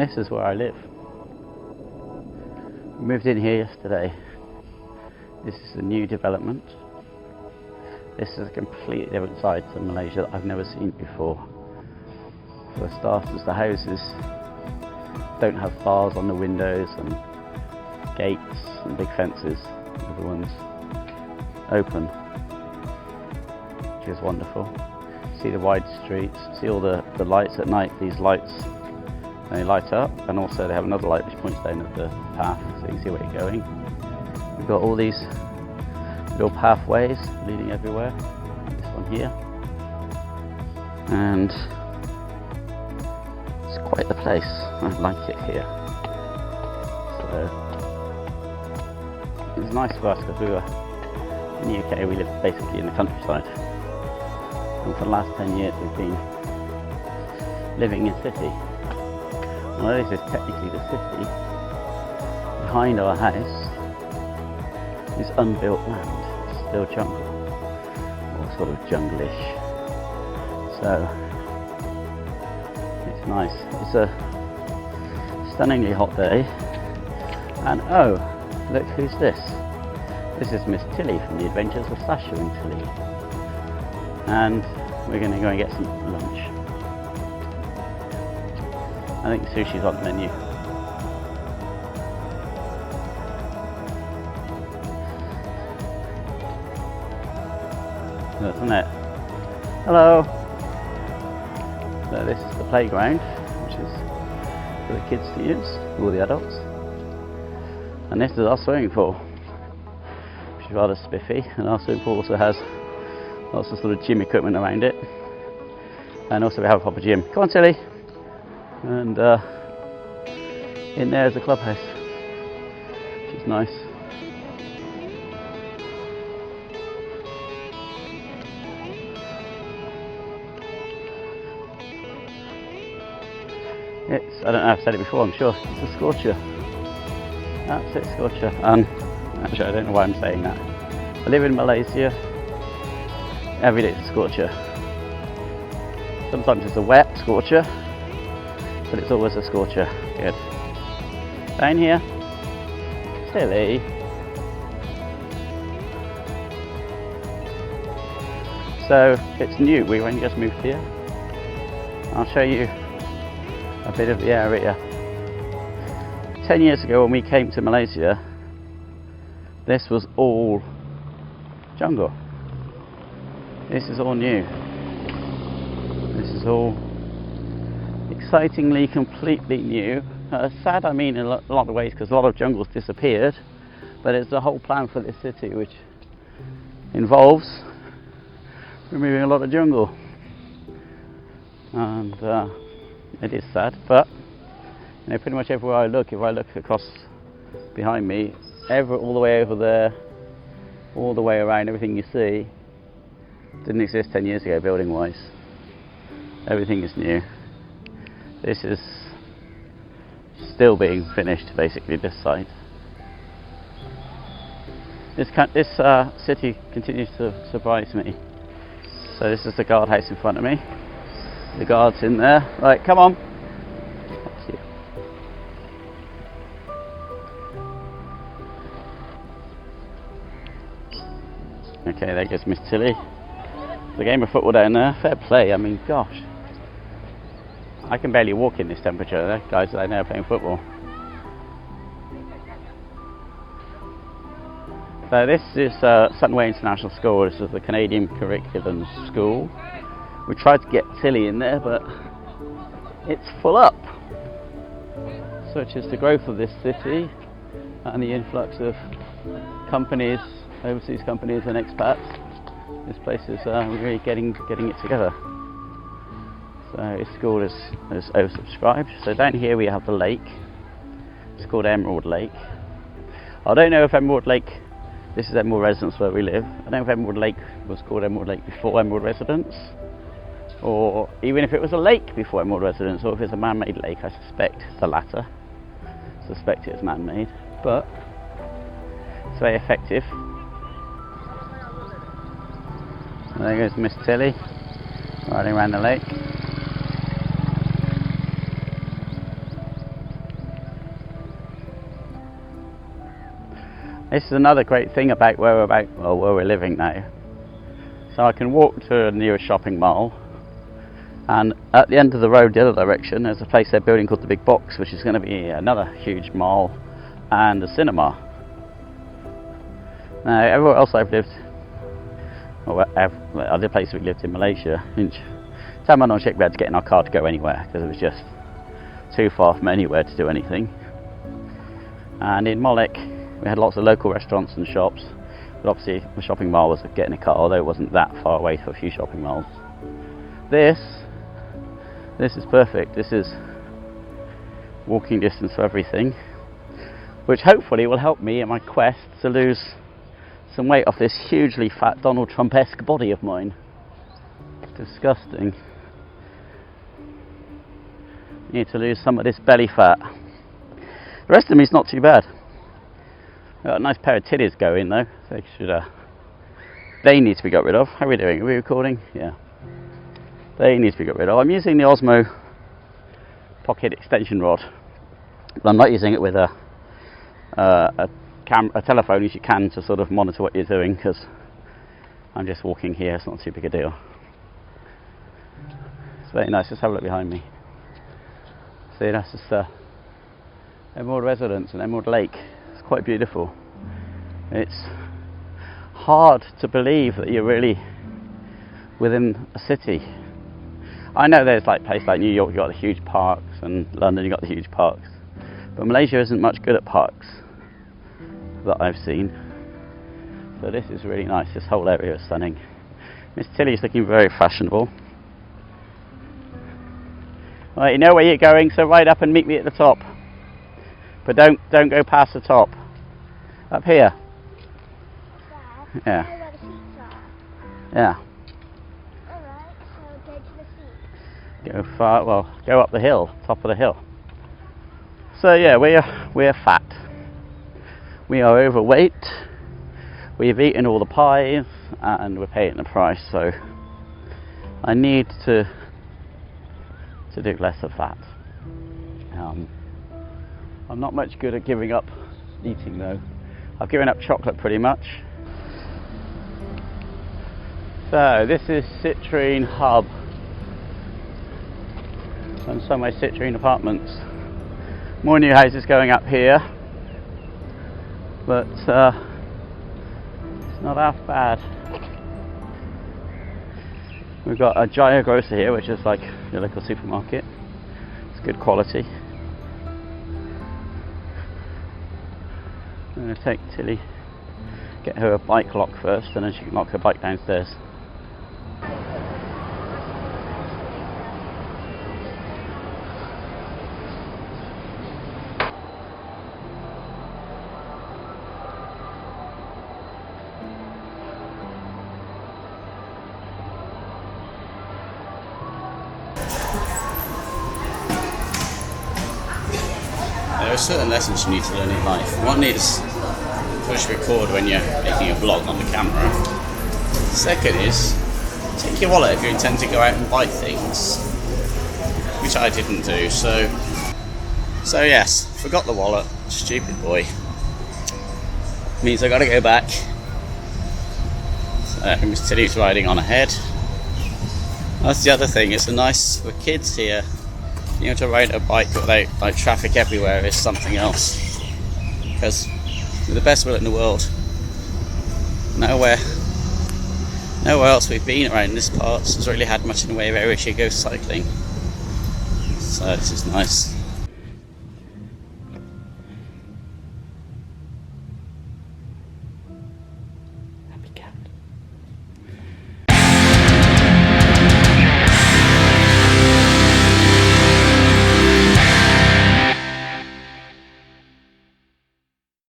This is where I live. We moved in here yesterday. This is a new development. This is a completely different side to Malaysia that I've never seen before. For starters, the houses don't have bars on the windows and gates and big fences. Everyone's open, which is wonderful. See the wide streets, see all the lights at night. These lights, they light up, and also they have another light which points down at the path so you can see where you're going. We've got all these little pathways leading everywhere. This one here, and it's quite the place. I like it here. So it's nice for us because we were in the UK. We live basically in the countryside, and for the last 10 years we've been living in city. Well, this is technically the city. Behind our house is unbuilt land. It's still jungle, or sort of jungle-ish. So it's nice. It's a stunningly hot day, and oh, look who's this. This is Miss Tilly from the Adventures of Sasha and Tilly, and we're going to go and get some lunch. I think sushi's on the menu. Isn't it? Hello! So this is the playground, which is for the kids to use, all the adults. And this is our swimming pool, which is rather spiffy. And our swimming pool also has lots of sort of gym equipment around it. And also we have a proper gym. Come on, Tilly! And in there is a clubhouse, which is nice. It's, I don't know if I've said it before, I'm sure, it's a scorcher. That's it, scorcher. And actually I don't know why I'm saying that. I live in Malaysia, every day it's a scorcher. Sometimes it's a wet scorcher, but it's always a scorcher. Good. Down here. Tilly. So it's new, we only just moved here. I'll show you a bit of the area. 10 years ago when we came to Malaysia, this was all jungle. This is all new. This is all excitingly completely new. Sad, I mean, in a lot of ways, because a lot of jungle's disappeared, but it's the whole plan for this city which involves removing a lot of jungle, and it is sad. But you know, pretty much everywhere I look, if I look across behind me, all the way over there, all the way around, everything you see didn't exist 10 years ago building wise. Everything is new. This is still being finished, basically, this side. This city continues to surprise me. So this is the guardhouse in front of me. The guard's in there. Right, come on. That's you. Okay, there goes Miss Tilly. The game of football down there. Fair play. I mean, gosh. I can barely walk in this temperature. There guys are now playing football. So this is Sunway International School. This is the Canadian curriculum school. We tried to get Tilly in there, but it's full up. Such is the growth of this city and the influx of companies, overseas companies and expats. This place is really getting it together. So this school is oversubscribed. So down here we have the lake. It's called Emerald Lake. I don't know if Emerald Lake, this is Emerald Residence where we live. I don't know if Emerald Lake was called Emerald Lake before Emerald Residence, or even if it was a lake before Emerald Residence, or if it's a man-made lake. I suspect the latter. I suspect it's man-made, but it's very effective. And there goes Miss Tilly riding around the lake. This is another great thing about where we're living now. So I can walk to a nearest shopping mall, and at the end of the road the other direction there's a place they're building called the Big Box, which is going to be another huge mall and a cinema. Now everywhere else I've lived, or other places we lived in Malaysia, Taman on Sheikh, we had to get in our car to go anywhere because it was just too far from anywhere to do anything. And in Molek we had lots of local restaurants and shops, but obviously the shopping mall was getting a car, although it wasn't that far away for a few shopping malls. This is perfect. This is walking distance for everything, which hopefully will help me in my quest to lose some weight off this hugely fat Donald Trump-esque body of mine. Disgusting. Need to lose some of this belly fat. The rest of me is not too bad. Got a nice pair of titties going though. They need to be got rid of. How are we doing? Are we recording? Yeah. They need to be got rid of. I'm using the Osmo pocket extension rod, but I'm not using it with a telephone, as you can, to sort of monitor what you're doing, because I'm just walking here. It's not too big a deal. It's very nice. Just have a look behind me. See, that's just Emerald Residence and Emerald Lake. It's quite beautiful. It's hard to believe that you're really within a city. I know there's like places like New York, you've got the huge parks, and London, you've got the huge parks, but Malaysia isn't much good at parks that I've seen. So this is really nice. This whole area is stunning. Miss Tilly's looking very fashionable. Right, you know where you're going, so ride up and meet me at the top. But don't go past the top. Up here. Yeah. Where the seats are. Yeah. Alright, so go to the seats. Go up the hill, top of the hill. So yeah, we're fat. We are overweight. We've eaten all the pies and we're paying the price, so I need to do less of that. I'm not much good at giving up eating though. I've given up chocolate pretty much. So this is Citrine Hub and some of my Citrine apartments. More new houses going up here, but it's not half bad. We've got a Jaya grocer here, which is like your local supermarket. It's good quality. I'm going to take Tilly, get her a bike lock first, and then she can lock her bike downstairs. There are certain lessons you need to learn in life. One is push record when you're making a vlog on the camera. Second is take your wallet if you intend to go out and buy things, which I didn't do. So yes, forgot the wallet. Stupid boy. Means I got to go back. So Miss Tilly's riding on ahead. That's the other thing. It's nice for kids here. You know, to ride a bike without like traffic everywhere is something else. Because with the best will in the world, nowhere else we've been around this part has really had much in the way of areas you go cycling. So this is nice.